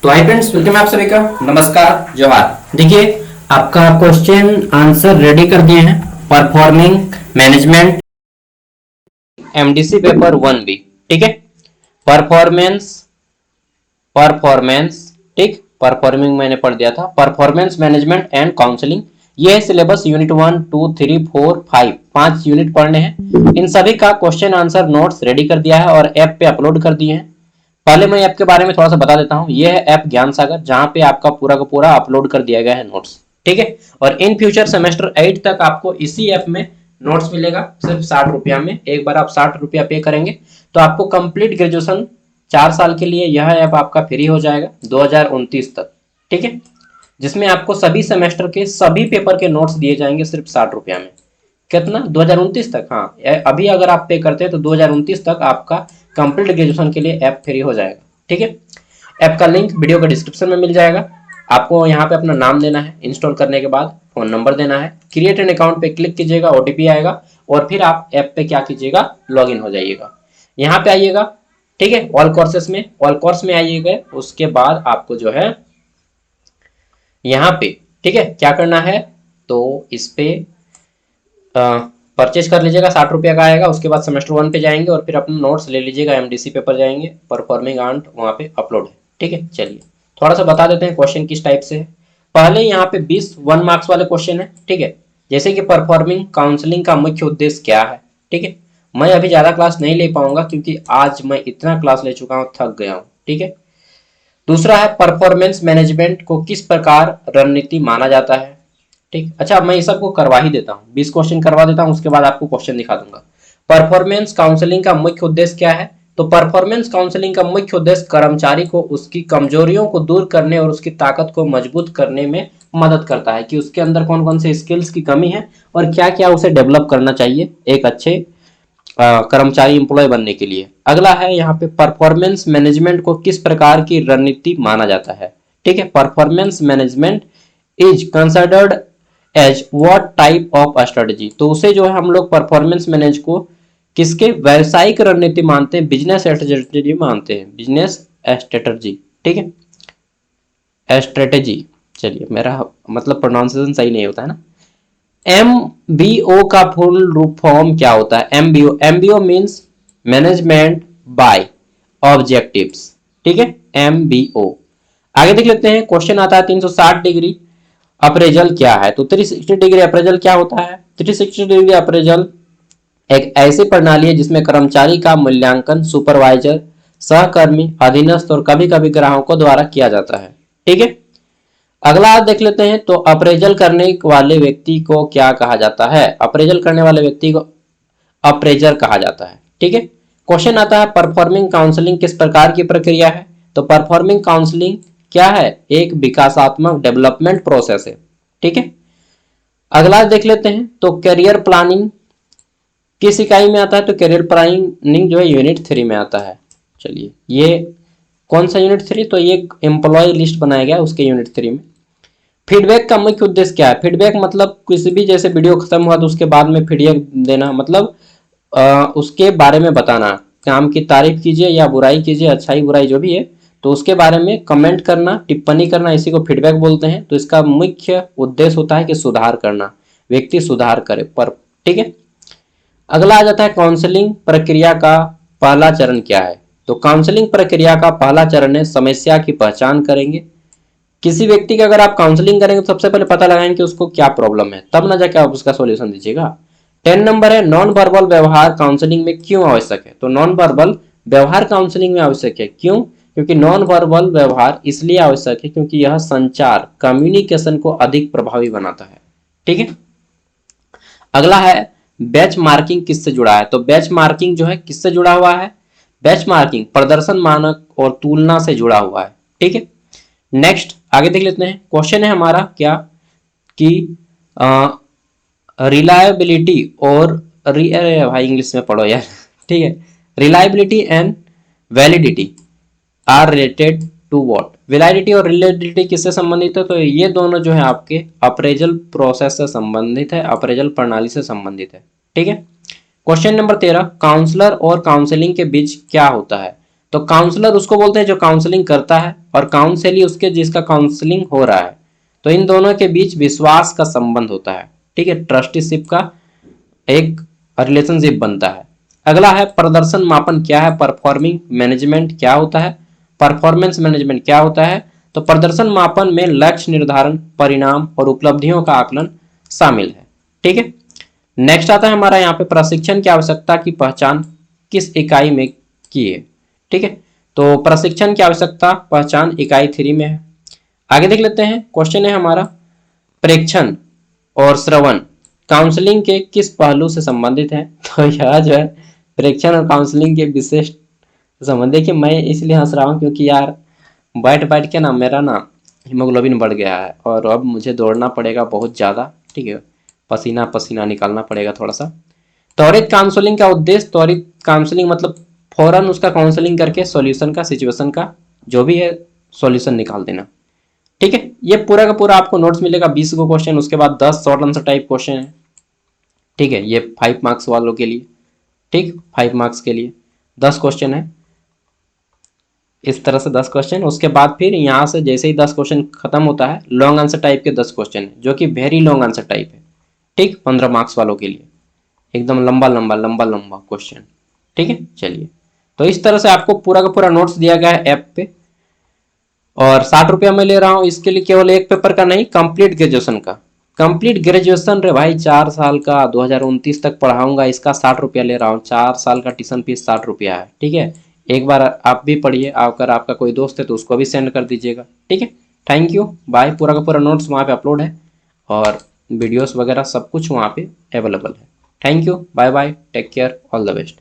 तो hi friends, welcome है आप सभी का। नमस्कार, जोहार। देखिए, आपका क्वेश्चन आंसर रेडी कर दिए हैं। Performing management MDC paper 1B। ठीक है, परफॉर्मेंस परफॉर्मेंस ठीक, परफॉर्मिंग मैंने पढ़ दिया था। परफॉर्मेंस मैनेजमेंट एंड काउंसलिंग, ये है सिलेबस। यूनिट 1, 2, 3, 4, 5, 5 यूनिट पढ़ने हैं। इन सभी का क्वेश्चन आंसर नोट्स रेडी कर दिया है और ऐप पे अपलोड कर दिए हैं। पहले मैं ऐप के बारे में थोड़ा सा बता देता हूँ। ये है ऐप ज्ञान सागर, जहां पे आपका पूरा का पूरा अपलोड कर दिया गया है नोट्स। ठीक है, और इन फ्यूचर सेमेस्टर 8 तक आपको इसी ऐप में नोट्स मिलेगा, सिर्फ 60 रुपया में। एक बार आप 60 रुपया पे करेंगे तो आपको कंप्लीट ग्रेजुएशन 4 साल के लिए यह ऐप आपका फ्री हो जाएगा 2029 तक। ठीक है, जिसमें आपको सभी सेमेस्टर के सभी पेपर के नोट्स दिए जाएंगे सिर्फ 60 रुपया में। कितना? 2029 तक। हाँ, अभी अगर आप पे करते हैं तो 2029 तक आपका कंप्लीट ग्रेजुएशन के लिए ऐप फ्री हो जाएगा। ठीक है, ऐप का लिंक वीडियो के डिस्क्रिप्शन में मिल जाएगा। आपको यहाँ पे अपना नाम देना है, इंस्टॉल करने के बाद फोन नंबर देना है, क्रिएट एन अकाउंट पे क्लिक कीजिएगा, ओटीपी आएगा और फिर आप ऐप पे क्या कीजिएगा, लॉग इन हो जाइएगा। यहाँ पे आइएगा, ठीक है, ऑल कोर्सेस में, ऑल कोर्स में आइएगा। उसके बाद आपको जो है यहाँ पे, ठीक है, क्या करना है, तो इस पे परचेज कर लीजिएगा। 60 रुपया का आएगा। उसके बाद सेमेस्टर 1 पे जाएंगे और फिर अपने नोट्स ले लीजिएगा। एमडीसी पेपर जाएंगे, परफॉर्मिंग आर्ट वहाँ पे अपलोड है। ठीक है, चलिए थोड़ा सा बता देते हैं क्वेश्चन किस टाइप से है। पहले यहाँ पे 20 1 मार्क्स वाले क्वेश्चन है। ठीक है, जैसे कि परफॉर्मिंग काउंसलिंग का मुख्य उद्देश्य क्या है। ठीक है, मैं अभी ज्यादा क्लास नहीं ले पाऊंगा क्योंकि आज मैं इतना क्लास ले चुका हूँ, थक गया हूँ। ठीक है, दूसरा है परफॉर्मेंस मैनेजमेंट को किस प्रकार रणनीति माना जाता है। ठीक, अच्छा मैं ये सबको करवा ही देता हूँ, 20 क्वेश्चन करवा देता हूँ, उसके बाद आपको क्वेश्चन दिखा दूंगा। परफॉर्मेंस काउंसलिंग का मुख्य उद्देश्य क्या है, तो परफॉर्मेंस काउंसलिंग का मुख्य उद्देश्य कर्मचारी को उसकी कमजोरियों को दूर करने और उसकी ताकत को मजबूत करने में मदद करता है कि उसके अंदर कौन कौन से स्किल्स की कमी है और क्या क्या उसे डेवलप करना चाहिए एक अच्छे कर्मचारी एम्प्लॉय बनने के लिए। अगला है यहाँ पे परफॉर्मेंस मैनेजमेंट को किस प्रकार की रणनीति माना जाता है। ठीक है, performance management is considered as what type of strategy, तो उसे जो है हम लोग परफॉर्मेंस मैनेज को किसके व्यवसायिक रणनीति मानते हैं, बिजनेस स्ट्रेटजी मानते हैं, बिजनेस स्ट्रेटजी। ठीक है, स्ट्रेटजी। चलिए, मेरा मतलब प्रोनाउंसिएशन सही नहीं होता है ना। एमबीओ का फुल रूप फॉर्म क्या होता है। MBO, MBO means management by objectives. ठीक है, एमबीओ। आगे देख लेते हैं, क्वेश्चन आता है 360 डिग्री अप्रेजल क्या है। तो 360 डिग्री अप्रेजल क्या होता है। 360 डिग्री अप्रेजल एक ऐसी प्रणाली है जिसमें कर्मचारी का मूल्यांकन सुपरवाइजर, सहकर्मी, अधीनस्थ और कभी कभी ग्राहकों द्वारा किया जाता है। ठीक है, अगला देख लेते हैं, तो अप्रेजल करने वाले व्यक्ति को क्या कहा जाता है। अप्रेजल करने वाले व्यक्ति को अप्रेजर कहा जाता है। ठीक है, क्वेश्चन आता है परफॉर्मिंग काउंसलिंग किस प्रकार की प्रक्रिया है। तो परफॉर्मिंग काउंसलिंग क्या है, एक विकासात्मक डेवलपमेंट प्रोसेस है। ठीक है, अगला देख लेते हैं, तो करियर प्लानिंग किस इकाई में आता है। तो करियर प्लानिंग जो है यूनिट 3 में आता है। चलिए, ये कौन सा यूनिट 3, तो ये एम्प्लॉय लिस्ट बनाया गया उसके यूनिट 3 में। फीडबैक का मुख्य उद्देश्य क्या है। फीडबैक मतलब किसी भी, जैसे वीडियो खत्म हुआ तो उसके बाद में फीडबैक देना, मतलब उसके बारे में बताना, काम की तारीफ कीजिए या बुराई कीजिए, अच्छाई बुराई जो भी है, तो उसके बारे में कमेंट करना, टिप्पणी करना, इसी को फीडबैक बोलते हैं। तो इसका मुख्य उद्देश्य होता है कि सुधार करना, व्यक्ति सुधार करे पर। ठीक है, अगला आ जाता है काउंसलिंग प्रक्रिया का पहला चरण क्या है। तो काउंसलिंग प्रक्रिया का पहला चरण है समस्या की पहचान करेंगे। किसी व्यक्ति का अगर आप काउंसलिंग करेंगे तो सबसे पहले पता लगाएंगे कि उसको क्या प्रॉब्लम है, तब ना जाके आप उसका सॉल्यूशन दीजिएगा। 10 नंबर है नॉन वर्बल व्यवहार काउंसलिंग में क्यों आवश्यक है। तो नॉन वर्बल व्यवहार काउंसलिंग में आवश्यक है, क्यों, क्योंकि नॉन वर्बल व्यवहार इसलिए आवश्यक है क्योंकि यह संचार कम्युनिकेशन को अधिक प्रभावी बनाता है। ठीक है, अगला है बैच मार्किंग किससे जुड़ा है। तो बैच मार्किंग जो है किससे जुड़ा हुआ है, बैच मार्किंग प्रदर्शन मानक और तुलना से जुड़ा हुआ है। ठीक है, नेक्स्ट आगे देख लेते हैं, क्वेश्चन है हमारा क्या कि रिलायबिलिटी और अरे भाई इंग्लिश में पढ़ो यार। ठीक है, reliability and validity are related to what. Validity और रिलेटिविटी किससे संबंधित है। तो ये दोनों जो है आपके अप्रेजल प्रोसेस से संबंधित है, अप्रेजल प्रणाली से संबंधित है। ठीक है, क्वेश्चन नंबर 13, काउंसलर और काउंसलिंग के बीच क्या होता है। तो काउंसलर उसको बोलते हैं जो काउंसलिंग करता है, और काउंसली उसके जिसका काउंसलिंग हो रहा है। तो इन दोनों के बीच विश्वास का संबंध होता है, ठीक है, ट्रस्टीशिप का एक रिलेशनशिप बनता है। अगला है प्रदर्शन मापन क्या है, परफॉर्मिंग मैनेजमेंट क्या होता है, परफॉर्मेंस मैनेजमेंट क्या होता है। तो प्रदर्शन मापन में लक्ष्य निर्धारण, परिणाम और उपलब्धियों का आकलन शामिल है, ठीक है। नेक्स्ट आता है हमारा यहाँ पे प्रशिक्षण की आवश्यकता की पहचान किस इकाई में की है, ठीक है। तो प्रशिक्षण की आवश्यकता पहचान इकाई 3 में है। आगे देख लेते हैं, क्वेश्चन है हमारा, प्रेक्षण और श्रवण काउंसलिंग के किस पहलू से संबंधित है। तो यह जो है प्रेक्षण और काउंसलिंग के विशेष संबंध, देखिए मैं इसलिए हंस रहा हूँ क्योंकि यार बैठ बैठ के ना मेरा ना हीमोग्लोबिन बढ़ गया है, और अब मुझे दौड़ना पड़ेगा बहुत ज़्यादा, ठीक है, पसीना पसीना निकालना पड़ेगा थोड़ा सा। त्वरित काउंसलिंग का उद्देश्य, त्वरित काउंसलिंग मतलब फौरन उसका काउंसलिंग करके सॉल्यूशन का, सिचुएशन का जो भी है सॉल्यूशन निकाल देना, ठीक है। ये पूरा का पूरा आपको नोट्स मिलेगा 20 को क्वेश्चन, उसके बाद 10 शॉर्ट आंसर टाइप क्वेश्चन है, ठीक है। ये 5 मार्क्स वालों के लिए, ठीक, 5 मार्क्स के लिए 10 क्वेश्चन है, इस तरह से 10 क्वेश्चन। उसके बाद फिर यहाँ से जैसे ही 10 क्वेश्चन खत्म होता है, लॉन्ग आंसर टाइप के 10 क्वेश्चन है जो कि वेरी लॉन्ग आंसर टाइप है, ठीक, 15 मार्क्स वालों के लिए एकदम लंबा लंबा लंबा लंबा क्वेश्चन, ठीक है। चलिए, तो इस तरह से आपको पूरा का पूरा नोट्स दिया गया है ऐप पे, और 60 रुपया मैं ले रहा हूँ इसके लिए, केवल एक पेपर का नहीं, कंप्लीट ग्रेजुएशन का। कंप्लीट ग्रेजुएशन रे भाई 4 साल का 2029 तक पढ़ाऊंगा, इसका 60 रुपया ले रहा हूँ। 4 साल का ट्यूशन फीस 60 रुपया है, ठीक है। एक बार आप भी पढ़िए, अगर आपका कोई दोस्त है तो उसको भी सेंड कर दीजिएगा, ठीक है। Thank you, bye. पूरा का पूरा नोट्स वहाँ पे अपलोड है, और वीडियोस वगैरह सब कुछ वहाँ पे अवेलेबल है। Thank you, bye bye, take care, all the best.